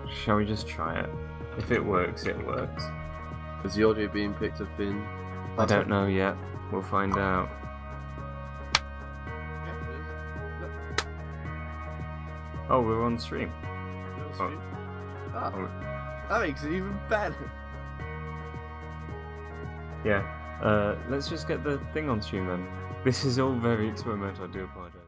Shall we just try it? If it works, it works. Has the audio being picked up in... I don't know yet. We'll find out. Oh, we're on stream. That makes it even better. Yeah. Let's just get the thing on stream then. This is all very experimental, I do apologize.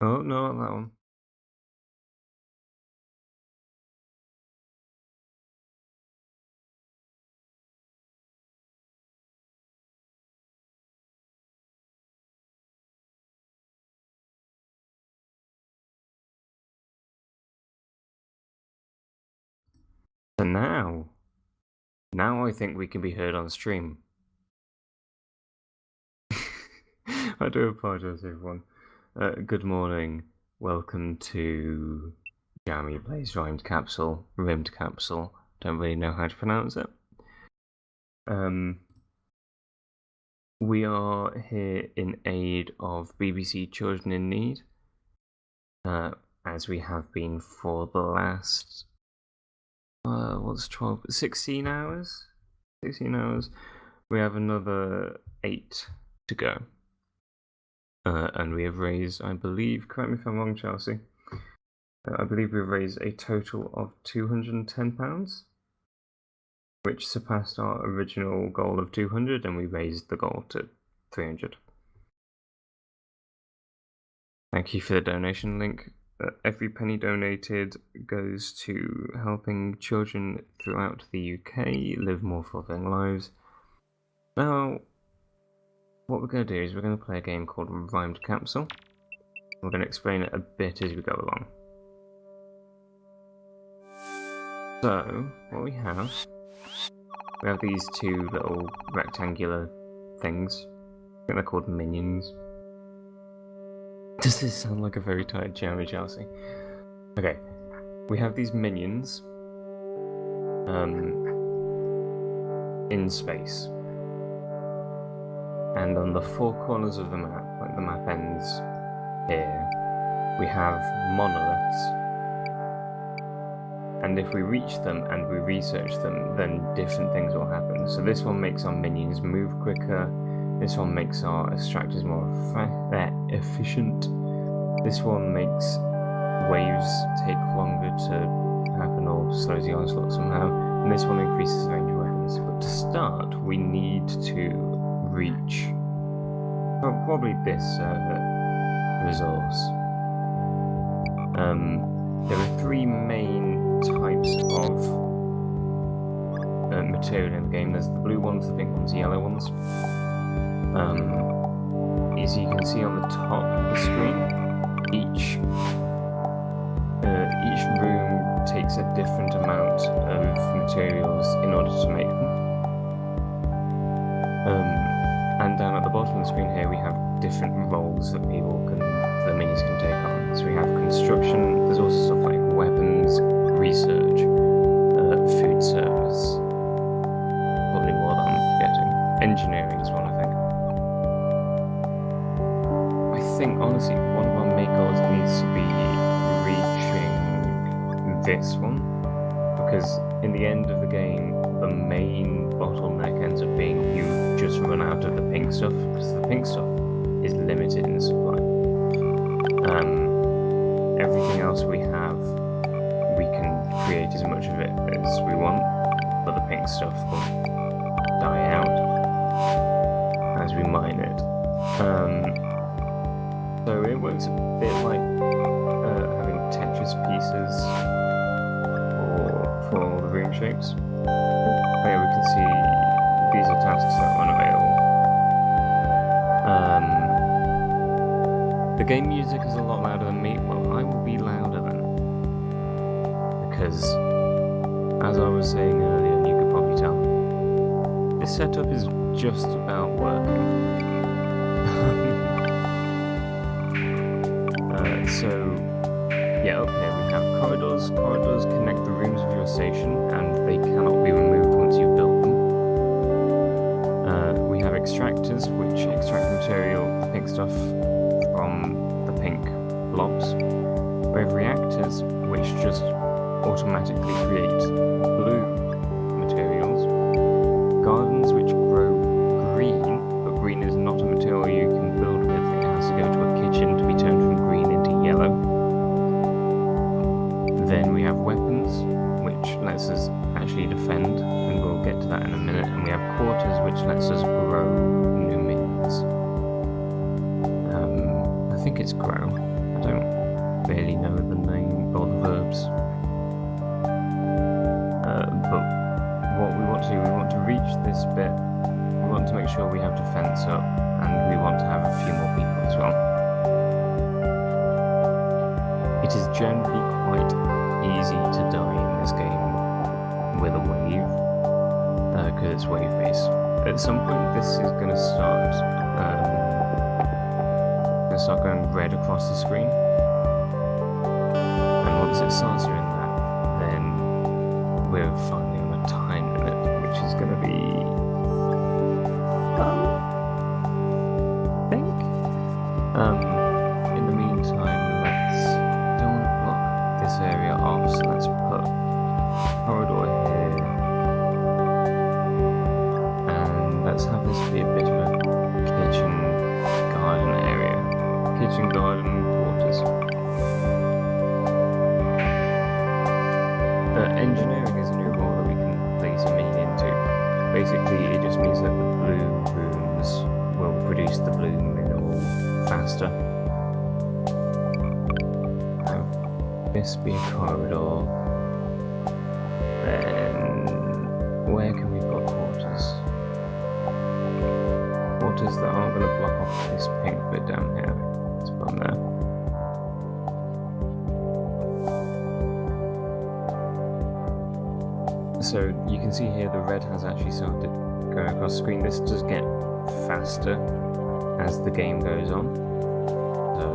Oh, no, not that one. So now I think we can be heard on stream. I do apologize, everyone. Good morning. Welcome to Jammy plays Rymdkapsel. Don't really know how to pronounce it. We are here in aid of BBC Children in Need, as we have been for the last 16 hours? 16 hours. We have another 8 to go. And we have raised, I believe, correct me if I'm wrong, Chelsea, I believe we've raised a total of £210, which surpassed our original goal of 200, and we raised the goal to 300. Thank you for the donation link. Every penny donated goes to helping children throughout the UK live more fulfilling lives. Now, what we're going to do is we're going to play a game called Rymdkapsel. We're going to explain it a bit as we go along. So, what we have these two little rectangular things. I think they're called minions. Does this sound like a very tired Jammy, Chelsea? Okay, we have these minions in space. And on the 4 corners of the map, like the map ends here, we have monoliths. And if we reach them and we research them, then different things will happen. So this one makes our minions move quicker. This one makes our extractors more efficient. This one makes waves take longer to happen or slows the onslaught somehow. And this one increases the range of weapons. But to start, we need to reach probably this resource. There are 3 main types of material in the game. There's the blue ones, the pink ones, the yellow ones. As you can see on the top of the screen, each room takes a different amount of materials in order to make them. And down at the bottom of the screen here, we have different roles that the minions can take on. So we have construction. There's also stuff like weapons, research, food service. Probably more that I'm forgetting. Engineering is one, I think. I think, honestly, one of our main goals needs to be reaching this one, because in the end of the game, the main bottleneck ends up being you just run out of the pink stuff, because the pink stuff is limited in supply. Everything else we have, we can create as much of it as we want, but the pink stuff will die out as we mine it. So it works a bit like having Tetris pieces for all the room shapes. Here we can see these are tasks that are unavailable. the game music is a lot louder than me. Well, I will be louder then. Because, as I was saying earlier, and you could probably tell, this setup is just about working. So, yeah, up here we have corridors. Corridors connect the rooms of your station, and they cannot be removed once you've built them. We have extractors, which extract material, the pink stuff, from the pink blobs. We have reactors, which just automatically create blue materials. Gardens, which grow green, but green is not a material you can build with. It has to go to a kitchen to be turned from green into yellow. Then we have weapons, which lets us actually defend, and we'll get to that in a minute. And we have quarters, which lets us grow new minions. I think it's grow. I don't really know the name or the verbs. But what we want to do, we want to reach this bit. We want to make sure we have defense up, and we want to have a few more people as well. It is generally quite easy to die in this game with a wave, because it's wave based. At some point this is going to start going red across the screen, and once it starts doing that, then we're finally on a time limit, which is going to be I think. In the meantime, don't want to block this area off, so let's put a corridor here, and let's have this be a bit of a kitchen garden area. Kitchen garden quarters. Engineering is a new role that we can place a minion into. Basically, it just means that the blue rooms will produce the blue mineral faster. Have this be a corridor. Then, where can we put quarters? Quarters that aren't going to block off this pink bit down here. Let's put them there. So you can see here the red has actually started going across the screen. This does get faster as the game goes on, so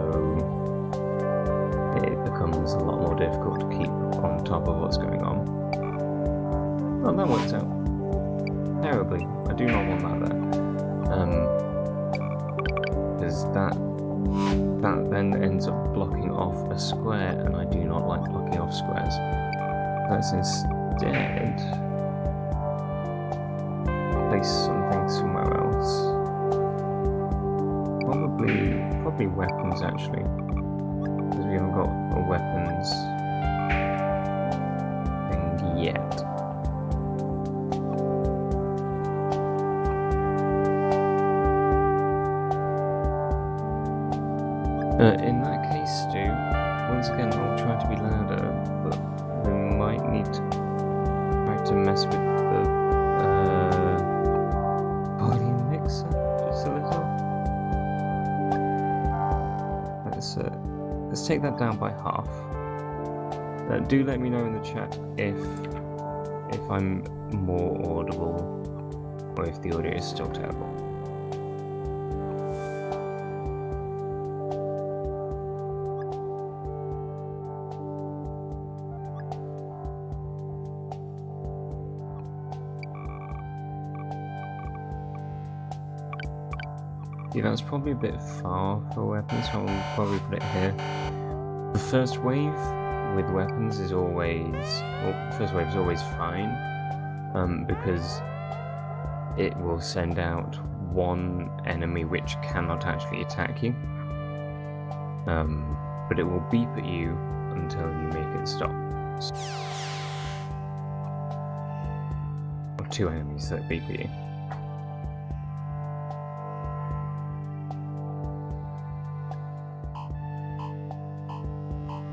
it becomes a lot more difficult to keep on top of what's going on. Oh, that worked out terribly. I do not want that there, because that then ends up blocking off a square, and I do not like blocking off squares. Let's instead place something somewhere else. Probably weapons actually, because we haven't got a weapons thing yet. In that case, Stu, once again I'll try to be louder, but we might need to try to mess with the volume mixer just a little. Let's take that down by half. Do let me know in the chat if I'm more audible or if the audio is still terrible. Yeah, that's probably a bit far for weapons, so I'll probably put it here. The first wave with weapons is always, fine, because it will send out one enemy which cannot actually attack you, but it will beep at you until you make it stop. Or two enemies that beep at you.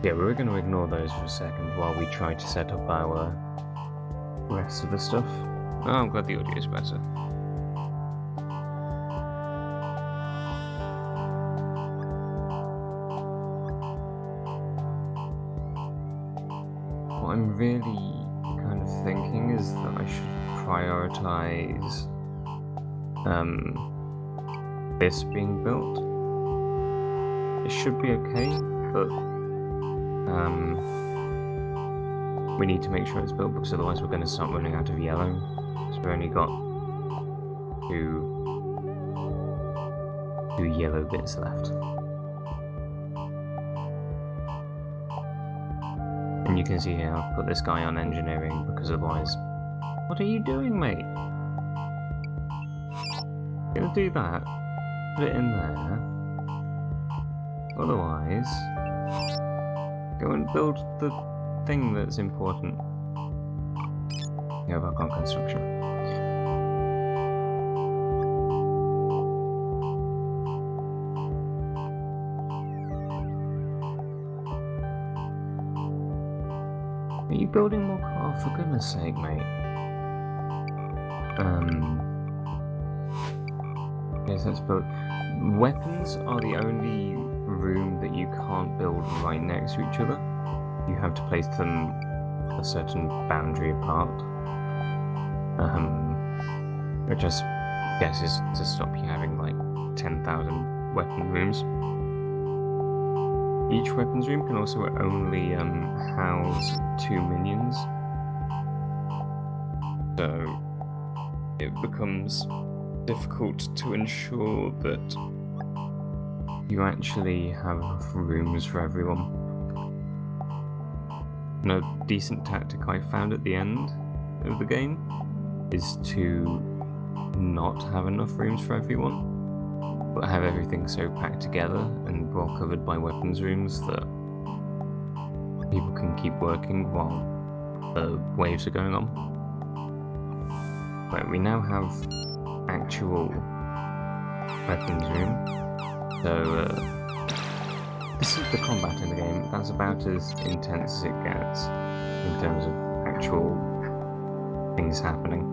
Yeah, we're going to ignore those for a second while we try to set up our rest of the stuff. Oh, I'm glad the audio is better. I'm really kind of thinking is that I should prioritize this being built. It should be okay, but we need to make sure it's built because otherwise we're going to start running out of yellow. So we've only got two yellow bits left. And you can see here I've put this guy on engineering because otherwise... What are you doing, mate? Gonna do that, put it in there. Otherwise, go and build the thing that's important. Go back on construction. Are you building more cars? For goodness sake, mate. Yes, let's build. Weapons are the only room that you can't build right next to each other. You have to place them a certain boundary apart. Which I guess is to stop you having like 10,000 weapon rooms. Each weapons room can also only house 2 minions. So it becomes difficult to ensure that you actually have enough rooms for everyone. And a decent tactic I found at the end of the game is to not have enough rooms for everyone, but have everything so packed together and well covered by weapons rooms that people can keep working while the waves are going on. Right, we now have actual weapons room. So this is the combat in the game. That's about as intense as it gets in terms of actual things happening.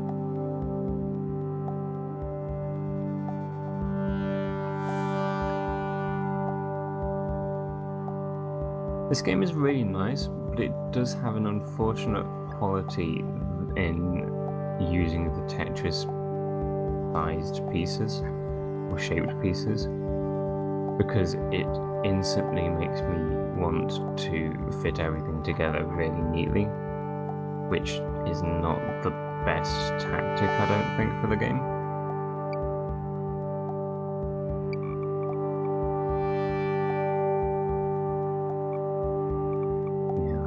This game is really nice, but it does have an unfortunate quality in using the Tetris-sized pieces, or shaped pieces, because it instantly makes me want to fit everything together really neatly, which is not the best tactic, I don't think, for the game.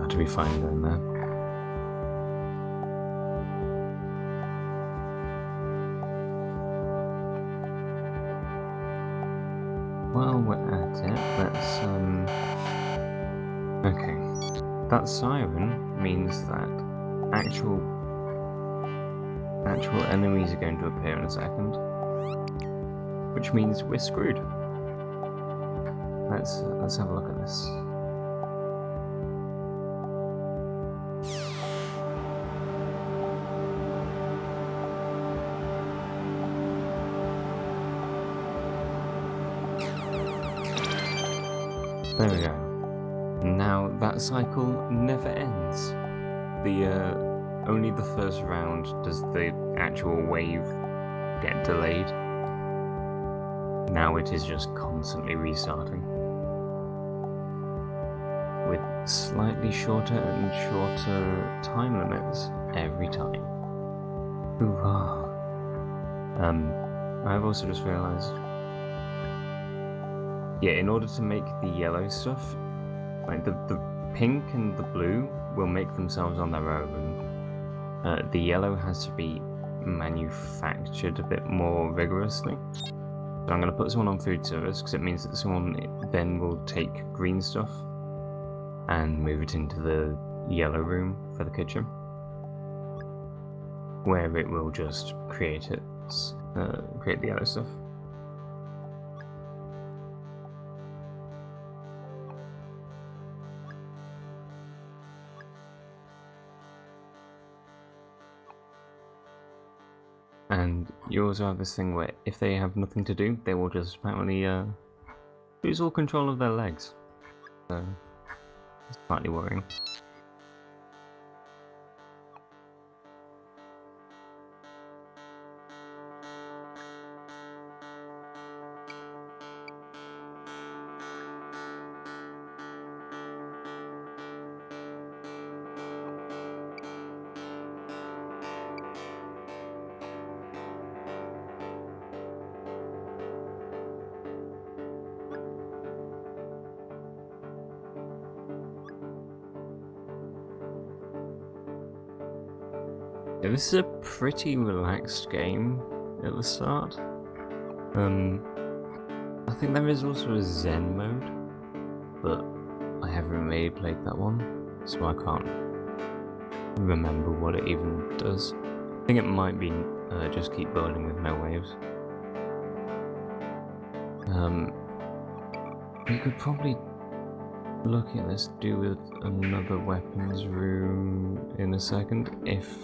To be fine doing that. While we're at it, let's okay. That siren means that actual enemies are going to appear in a second, which means we're screwed. Let's have a look at this. There we go. Now that cycle never ends. Only the first round does the actual wave get delayed. Now it is just constantly restarting. With slightly shorter and shorter time limits every time. Hoorah. I've also just realised, yeah, in order to make the yellow stuff, like the pink and the blue will make themselves on their own. The yellow has to be manufactured a bit more rigorously. So I'm going to put someone on food service because it means that someone then will take green stuff and move it into the yellow room for the kitchen, where it will just create the yellow stuff. And you also have this thing where if they have nothing to do, they will just apparently lose all control of their legs. So it's slightly worrying. This is a pretty relaxed game at the start. I think there is also a Zen mode, but I haven't really played that one, so I can't remember what it even does. I think it might be just keep building with no waves. We could probably look at this, do with another weapons room in a second if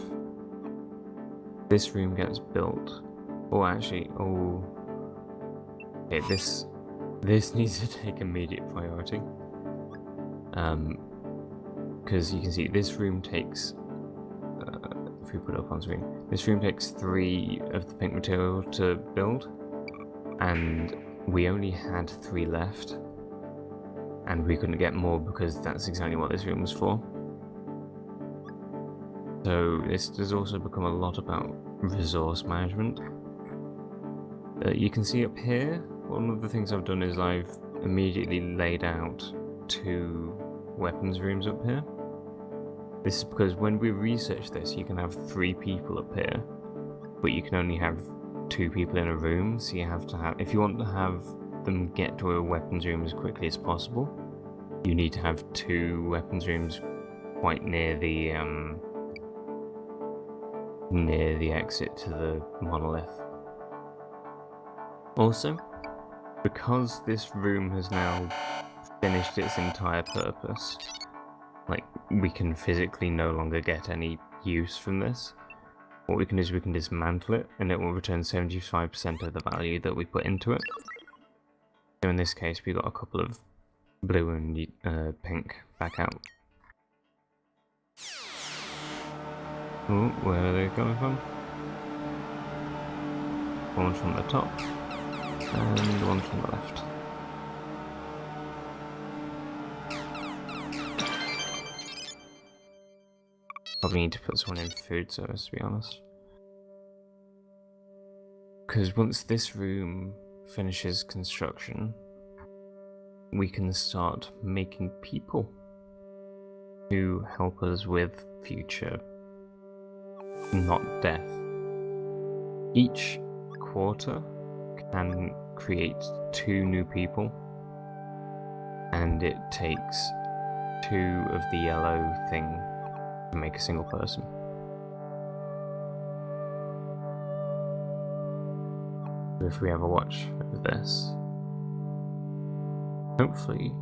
this room gets built. Or actually, okay, this needs to take immediate priority. Because you can see this room takes, if we put it up on screen, this room takes 3 of the pink material to build, and we only had 3 left, and we couldn't get more because that's exactly what this room was for. So this does also become a lot about resource management. You can see up here, one of the things I've done is I've immediately laid out 2 weapons rooms up here. This is because when we research this, you can have 3 people up here, but you can only have 2 people in a room, so you have to have, if you want to have them get to a weapons room as quickly as possible, you need to have 2 weapons rooms quite near the exit to the monolith. Also, because this room has now finished its entire purpose, like, we can physically no longer get any use from this. What we can do is we can dismantle it, and it will return 75% of the value that we put into it. So in this case, we got a couple of blue and pink back out. Oh, where are they coming from? One from the top, and one from the left. Probably need to put someone in food service, to be honest. Because once this room finishes construction, we can start making people to help us with future, not death. Each quarter can create 2 new people, and it takes 2 of the yellow thing to make a single person. So if we have a watch of this, hopefully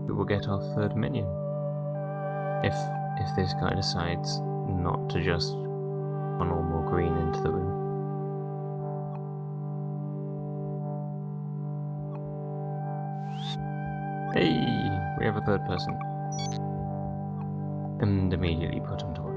we will get our 3rd minion. If this guy decides not to just funnel more green into the room. Hey, we have a 3rd person. And immediately put him to work.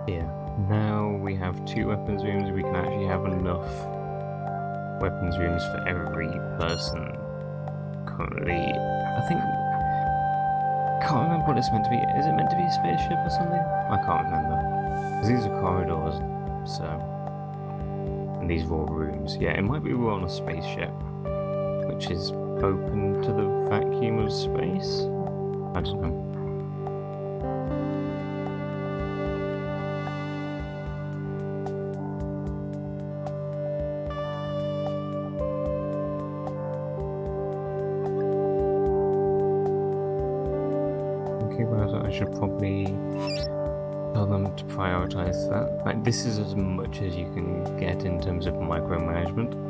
Yeah, now we have 2 weapons rooms. We can actually have enough weapons rooms for every person. Currently, I think, can't remember what it's meant to be. Is it meant to be a spaceship or something? I can't remember. Because these are corridors, so, and these are all rooms. Yeah, it might be we're on a spaceship, which is open to the vacuum of space. I don't know. thinking about it, I should probably tell them to prioritize that. Like, this is as much as you can get in terms of micromanagement.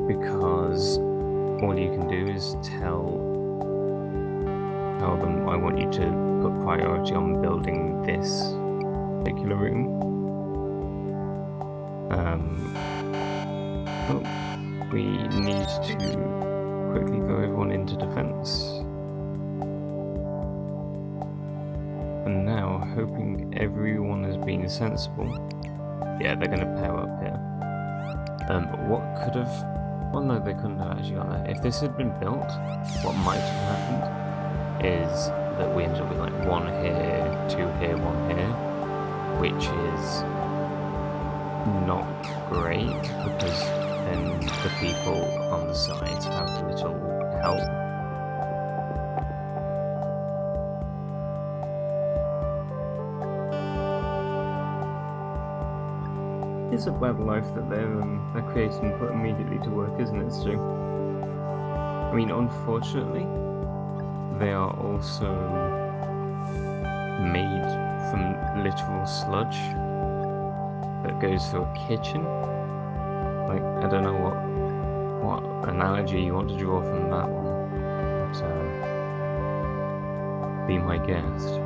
Because all you can do is tell them, I want you to put priority on building this particular room. But we need to quickly throw everyone into defense. And now, hoping everyone has been sensible, yeah, they're going to pair up here. What could have... Well, no, they couldn't have actually got that. If this had been built, what might have happened is that we ended up with like 1 here, 2 here, 1 here, which is not great because then the people on the sides have little help. It's a web life that they're creating and put immediately to work, isn't it, Stu? I mean, unfortunately, they are also made from literal sludge that goes through a kitchen. Like, I don't know what analogy you want to draw from that one, but be my guest.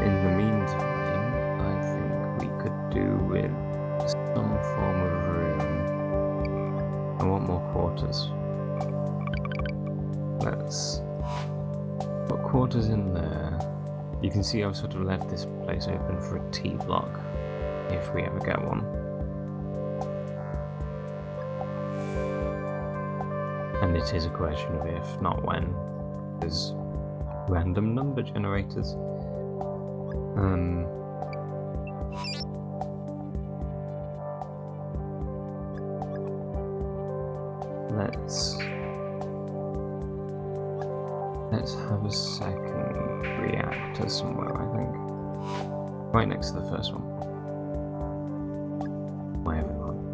In the meantime, do with some form of room. I want more quarters. Let's put quarters in there. You can see I've sort of left this place open for a T block, if we ever get one. And it is a question of if, not when. There's random number generators. Let's have a second reactor somewhere, I think. Right next to the first one.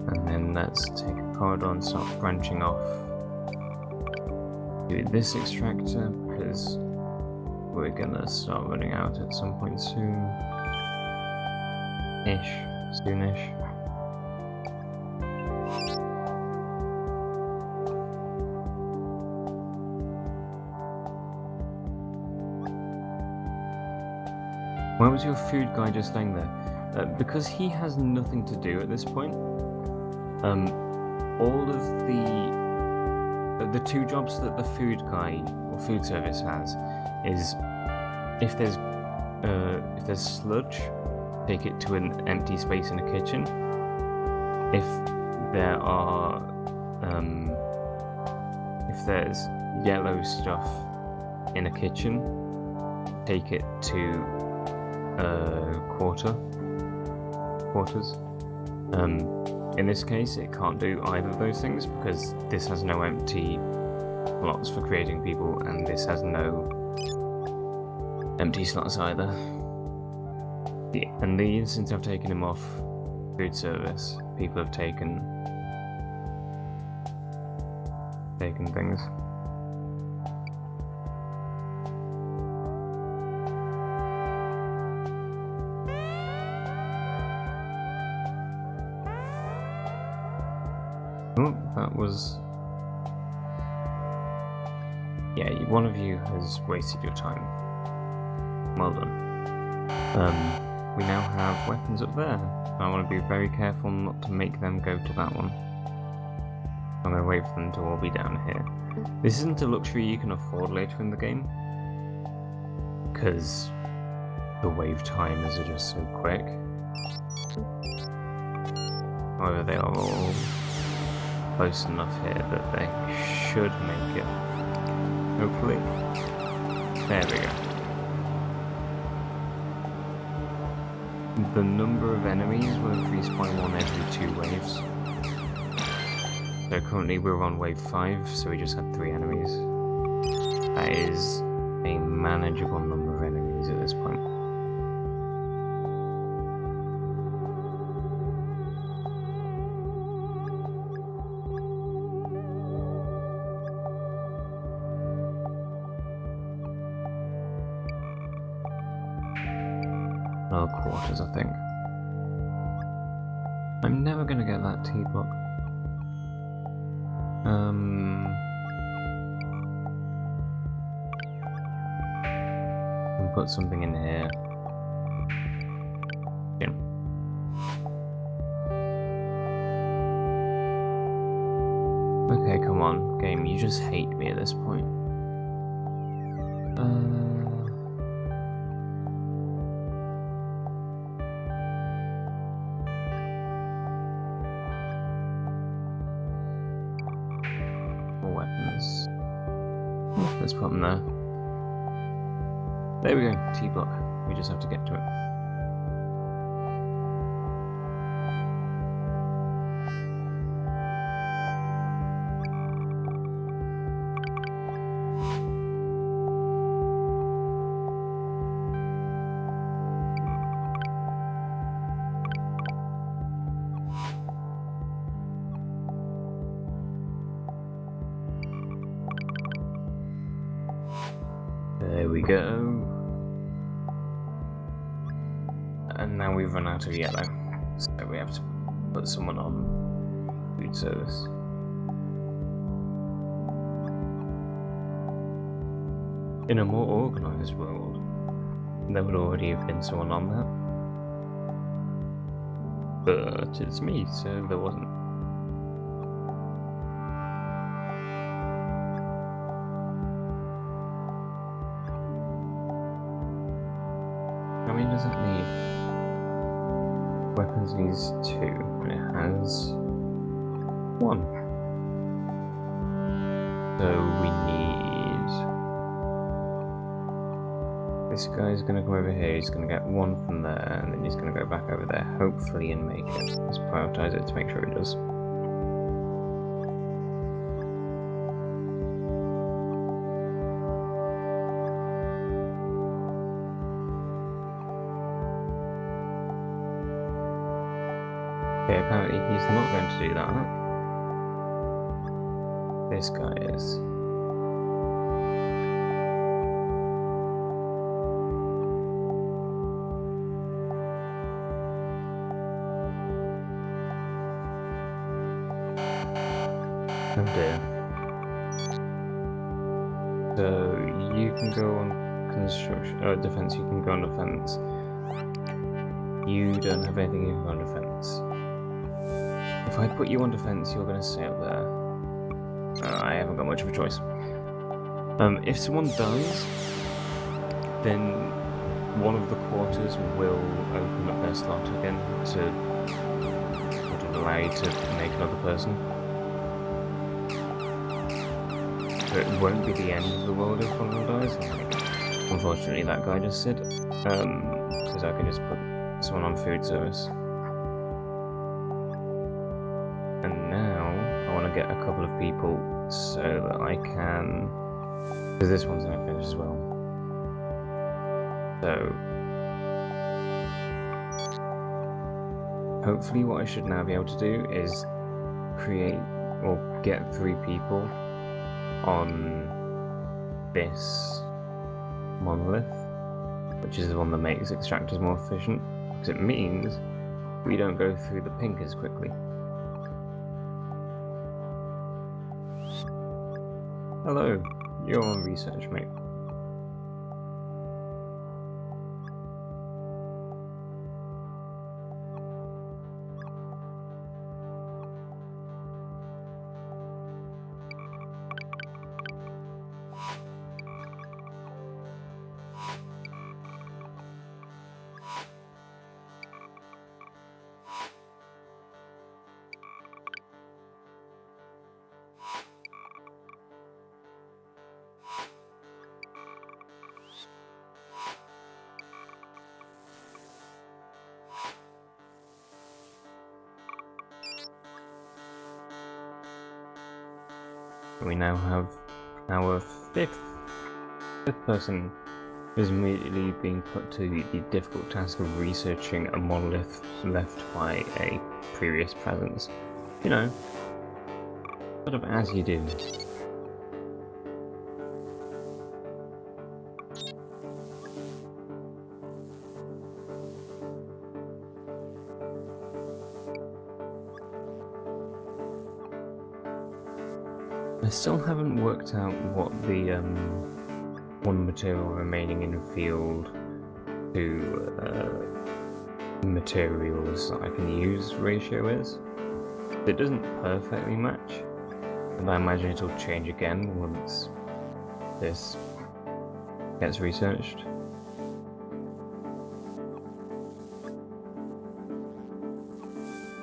And then let's take a corridor and start branching off. Do this extractor, because we're gonna start running out at some point soon. Soonish. Why was your food guy just staying there? Because he has nothing to do at this point. All of the 2 jobs that the food guy or food service has is if there's sludge, take it to an empty space in a kitchen. If there are if there's yellow stuff in a kitchen, take it to quarters. In this case, it can't do either of those things because this has no empty slots for creating people, and this has no empty slots either. And the instant I've taken him off food service, people have taken things. Oh, that was... Yeah, one of you has wasted your time. Well done. We now have weapons up there. I want to be very careful not to make them go to that one. I'm going to wait for them to all be down here. This isn't a luxury you can afford later in the game, because the wave timers are just so quick. However, they are all close enough here that they should make it. Hopefully. There we go. The number of enemies will increase by 1 every 2 waves. So currently we're on wave 5, so we just had 3 enemies. That is a manageable number of enemies at this point. Our quarters, I think. I'm never gonna get that T-block. Put something in here. Yeah. Okay, come on, game, you just hate me at this point. Weapons. Oh, let's put them there. There we go, T-block. We just have to get to it. There we go. And now we've run out of yellow, so we have to put someone on food service. In a more organised world, there would already have been someone on that. But it's me, so there wasn't. How many does it need? Weapons needs 2, and it has 1. So we need... This guy's gonna come over here, he's gonna get 1 from there, and then he's gonna go back over there, hopefully, and make it. Let's prioritize it to make sure it does. Okay, apparently he's not going to do that. This guy is. Oh dear. So you can go on construction, defense. You can go on defense. You don't have anything you can go on defense. If I put you on defense, you're going to stay up there. I haven't got much of a choice. If someone dies, then one of the quarters will open up their slot again to sort of allow you to make another person. So it won't be the end of the world if one of them dies. Like, unfortunately, that guy just said, because I can just put someone on food service. And now I want to get a couple of people so that I can, because this one's not finished as well. So hopefully what I should now be able to do is create or get 3 people on this monolith, which is the one that makes extractors more efficient, because it means we don't go through the pink as quickly. Hello, you're on research, mate. We now have our fifth person who's immediately being put to the difficult task of researching a monolith left by a previous presence. You know, sort of as you do. I still haven't worked out what the one material remaining in field to materials that I can use ratio is. It doesn't perfectly match, and I imagine it'll change again once this gets researched.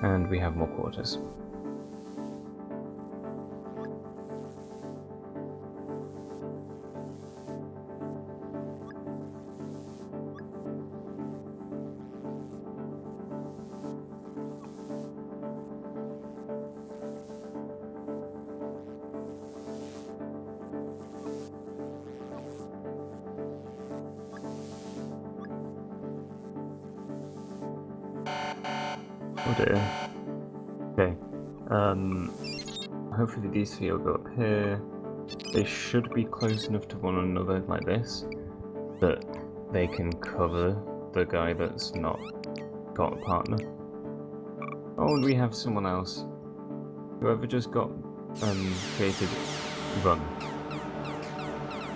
And we have more quarters. Oh dear. Okay. Hopefully these three will go up here. They should be close enough to one another like this that they can cover the guy that's not got a partner. Oh, and we have someone else. Whoever just got created, run.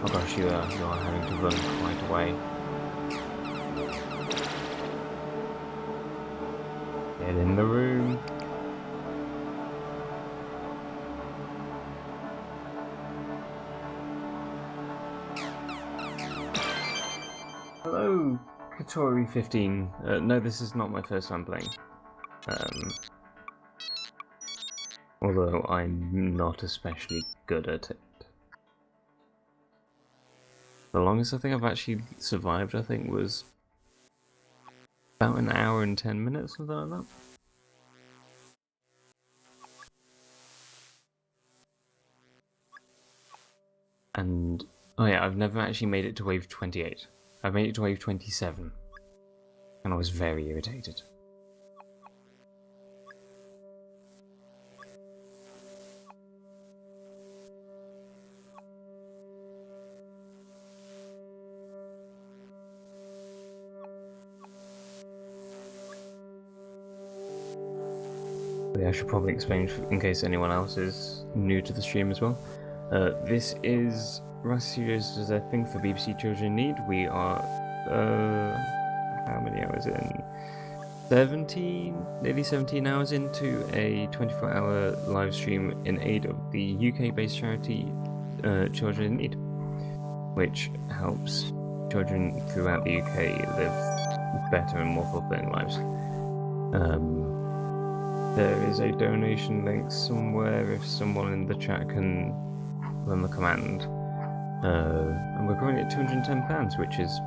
Oh gosh, you are having to run quite a way. Get in the room. Hello, Katori15. No, this is not my first time playing. Although I'm not especially good at it. The longest I think I've actually survived, I think, was about an hour and 10 minutes, something like that. And, oh yeah, I've never actually made it to wave 28. I've made it to wave 27. And I was very irritated. I should probably explain in case anyone else is new to the stream as well. This is RASA Studios does their thing for BBC Children in Need. We are, how many hours in? 17, nearly 17 hours into a 24-hour live stream in aid of the UK-based charity Children in Need, which helps children throughout the UK live better and more fulfilling lives. There is a donation link somewhere if someone in the chat can run the command. And we're currently at £210, which is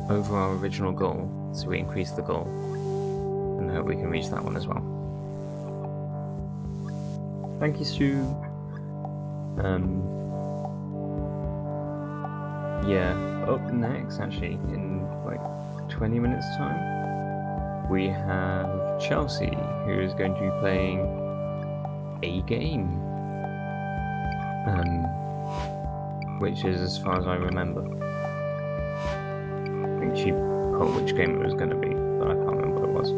over our original goal, so we increased the goal. And hope we can reach that one as well. Thank you, Sue. Yeah, up next, actually, in like 20 minutes time, we have Chelsea, who is going to be playing a game. Which is as far as I remember. I think she put which game it was going to be, but I can't remember what it was.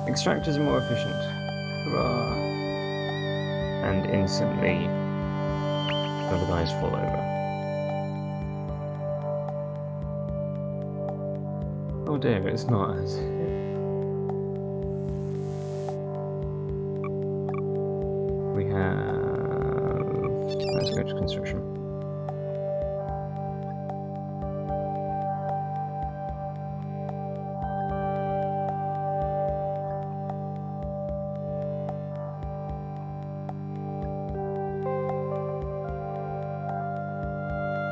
Extractors are more efficient. Hurrah! And instantly, other guys fall over. Oh dear, it's not as... We have... Let's go to construction.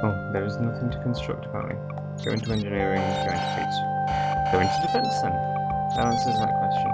Oh, there is nothing to construct apparently. Go into engineering, go into fleets. Go into defense then. That answers that question.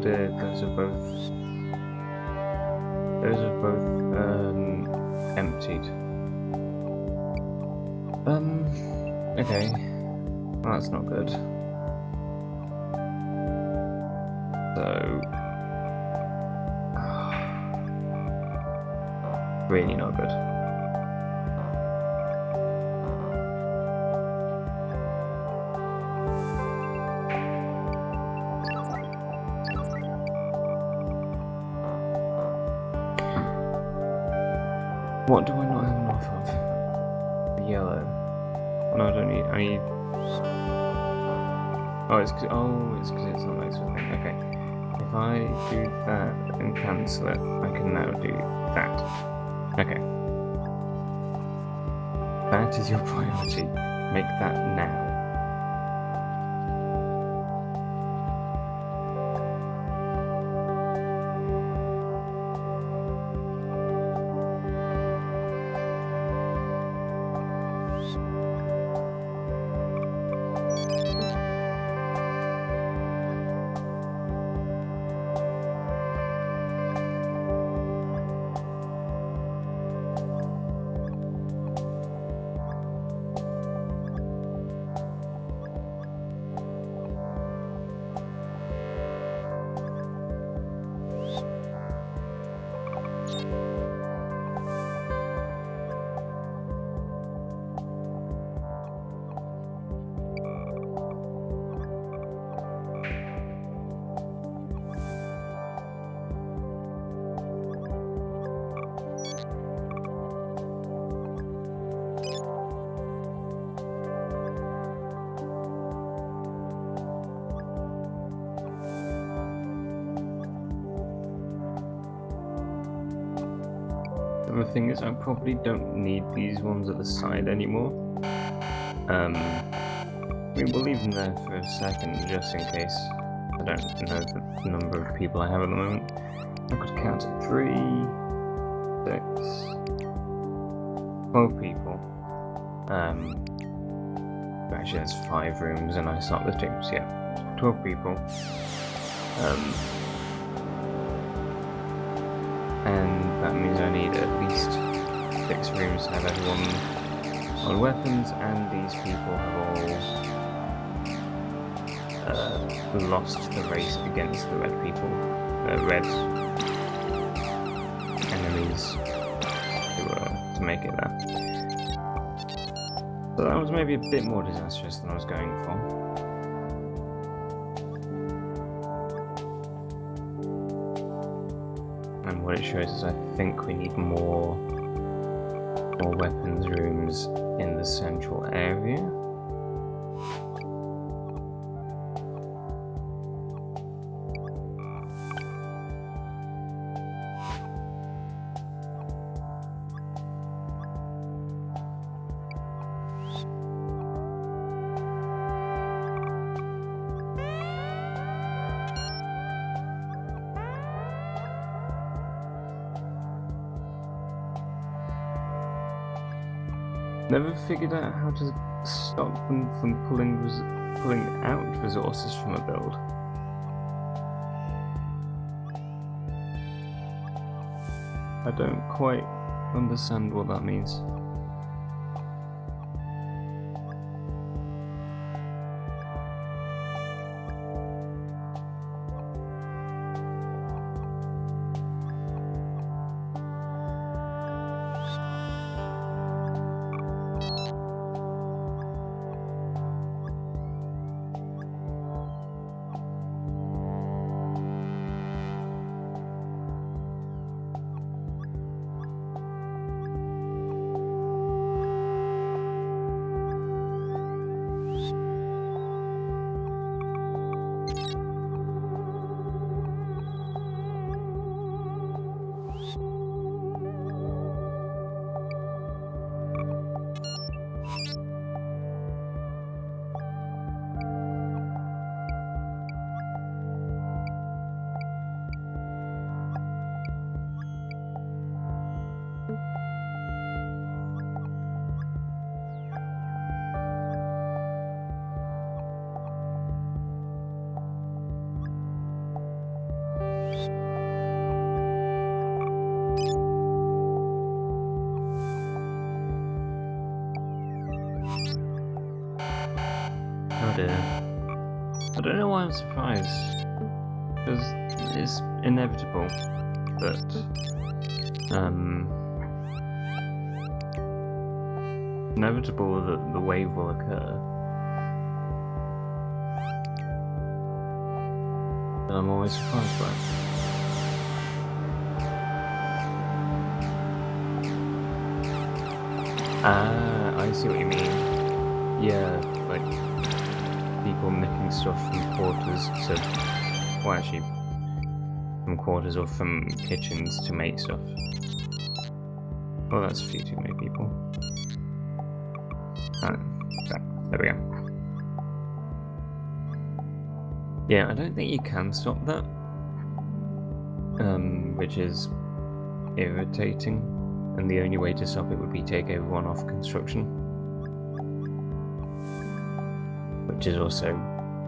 dear, those are both emptied. Okay. Well, that's not good. So really not good. What do I not have enough of? Yellow. No, I don't need. I need. Oh, it's because it's not like something. Okay. If I do that and cancel it, I can now do that. Okay. That is your priority. Make that now. The thing is, I probably don't need these ones at the side anymore. I mean, we'll leave them there for a second, just in case. I don't know the number of people I have at the moment. I could count at 3, 6, 12 people. Actually, that's 5 rooms, and I start with 2, so yeah, 12 people. And that means I need at least 6 rooms to have everyone on weapons, and these people have all lost the race against the red people, red enemies to make it there. So that was maybe a bit more disastrous than I was going for. And what it shows is I think we need more weapons rooms in the central area. Never figured out how to stop them from pulling out resources from a build. I don't quite understand what that means. idea. I don't know why I'm surprised, because it's inevitable that the wave will occur. But I'm always surprised by it. Ah, I see what you mean. Yeah, like people nicking stuff from quarters to, well, actually, from quarters or from kitchens to make stuff. Well, that's a few too many people. There we go. Yeah, I don't think you can stop that, which is irritating, and the only way to stop it would be take everyone off construction, which is also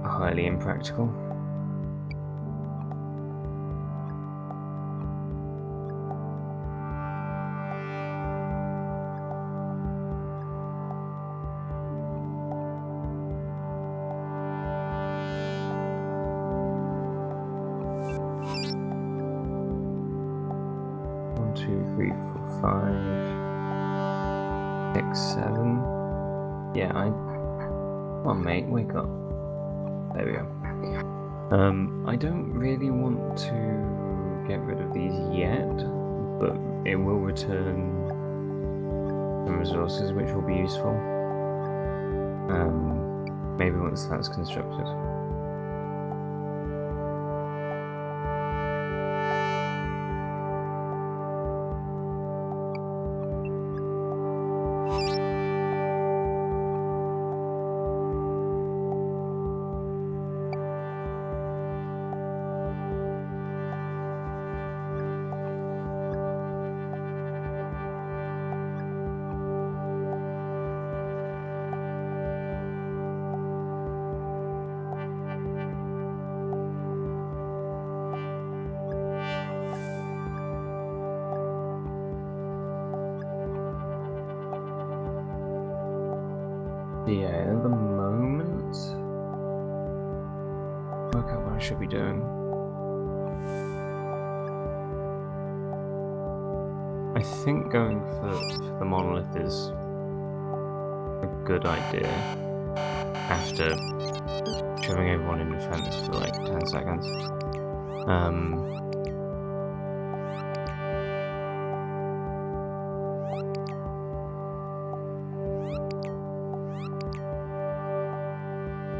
highly impractical. Yeah, come on, mate, wake up. There we go. I don't really want to get rid of these yet, but it will return some resources which will be useful. Maybe once that's constructed. Yeah, at the moment, work out what I should be doing. I think going for the monolith is a good idea after shoving everyone in defense for like 10 seconds.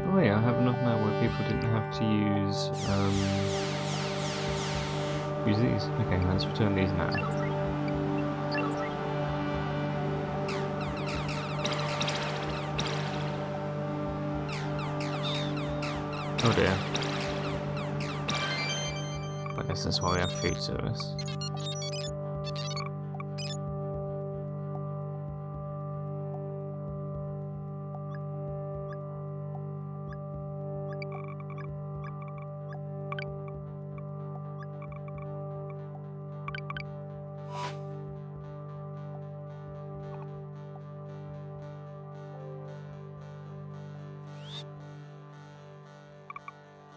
Oh yeah, I have enough now where people didn't have to use these. Okay, let's return these now. Oh dear. I guess that's why we have food service.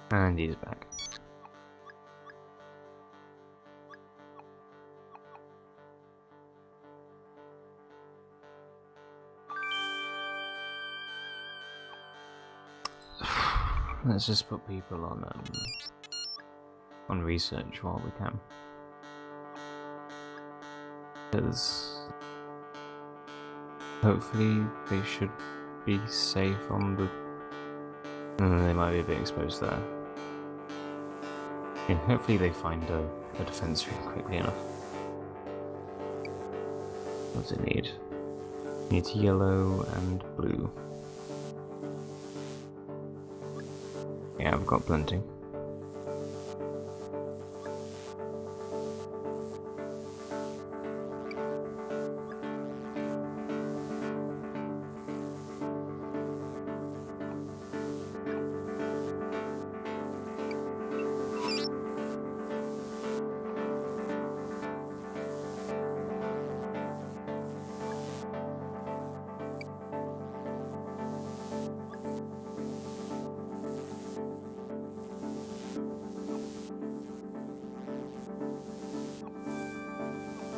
And he's back. Let's just put people on research while we can, because hopefully they should be safe on the. They might be a bit exposed there. Yeah, hopefully they find a defense room quickly enough. What does it need? It needs yellow and blue. Yeah, I've got plenty.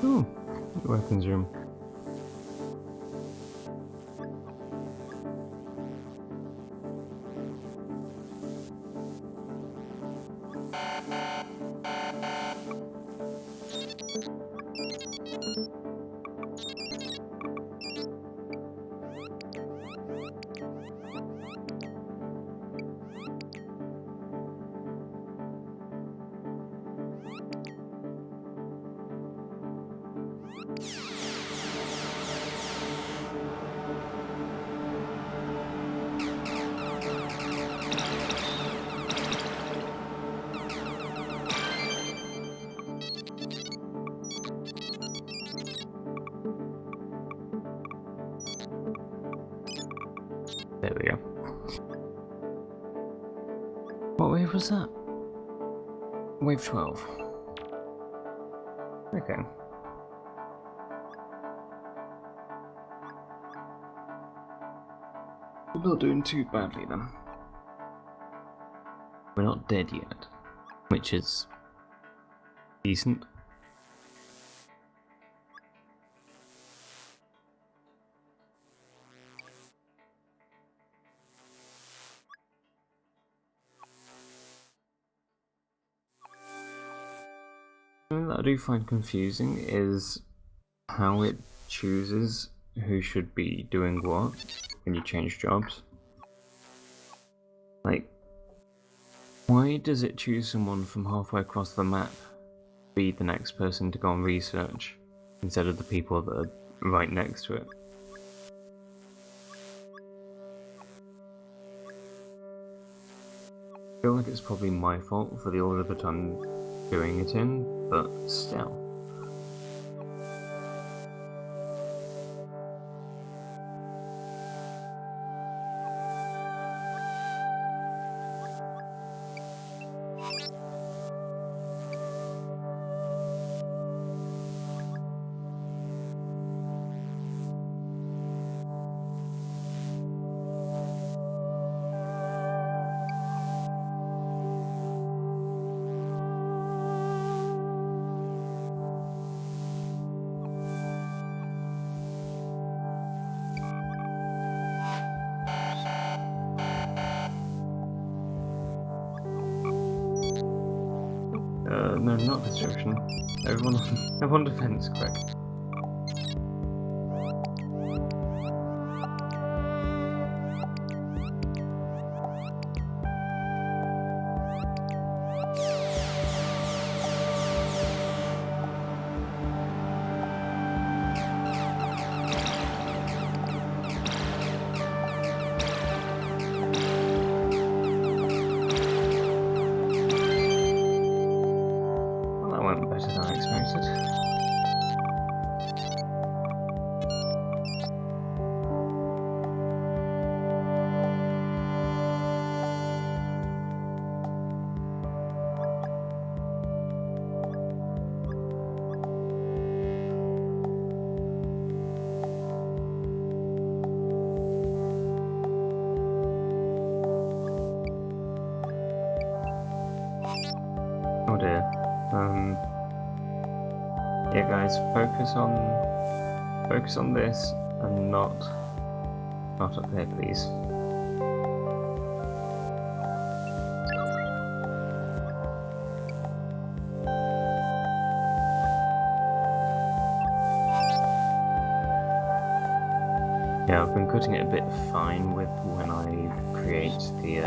Oh, weapons room. There we go. What wave was that? Wave 12. Okay. We're not doing too badly then. We're not dead yet, which is decent. Something that I do find confusing is how it chooses who should be doing what when you change jobs. Like, why does it choose someone from halfway across the map to be the next person to go on research instead of the people that are right next to it? I feel like it's probably my fault for the order that I'm doing it in, but still. No, not construction. Everyone defense, quick. Better than I expected. Oh dear. Yeah, guys, focus on this and not up there, please. Yeah, I've been cutting it a bit fine with when I create the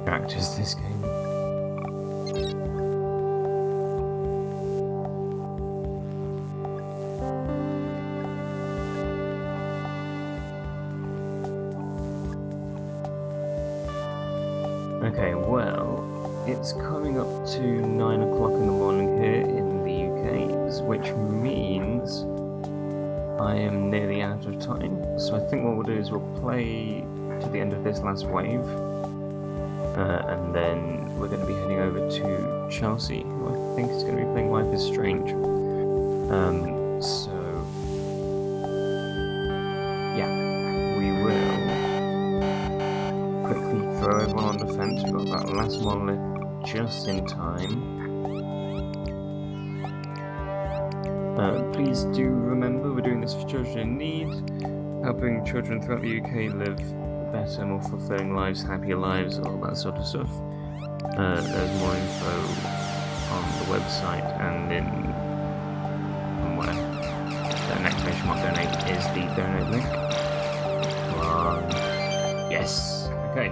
characters this game. Okay, well, it's coming up to 9 o'clock in the morning here in the UK, which means I am nearly out of time. So I think what we'll do is we'll play to the end of this last wave, and then we're going to be heading over to Chelsea, who I think is going to be playing Life is Strange. So yeah, we will quickly throw everyone on defense. We've got that last monolith just in time. Please do remember we're doing this for children in need, helping children throughout the UK live better, more fulfilling lives, happier lives, all that sort of stuff. There's more info on the website and in somewhere. The exclamation mark donate is the donate link. Yes. Okay.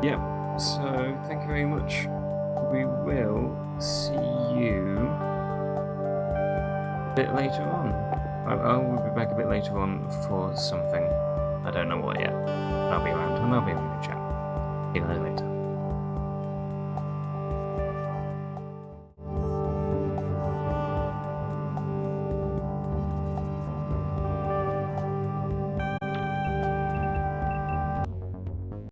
Yep. So thank you very much. We will see you a bit later on. I will be back a bit later on for something. I don't know what yet. But I'll be around and I'll be able to chat. See you guys later.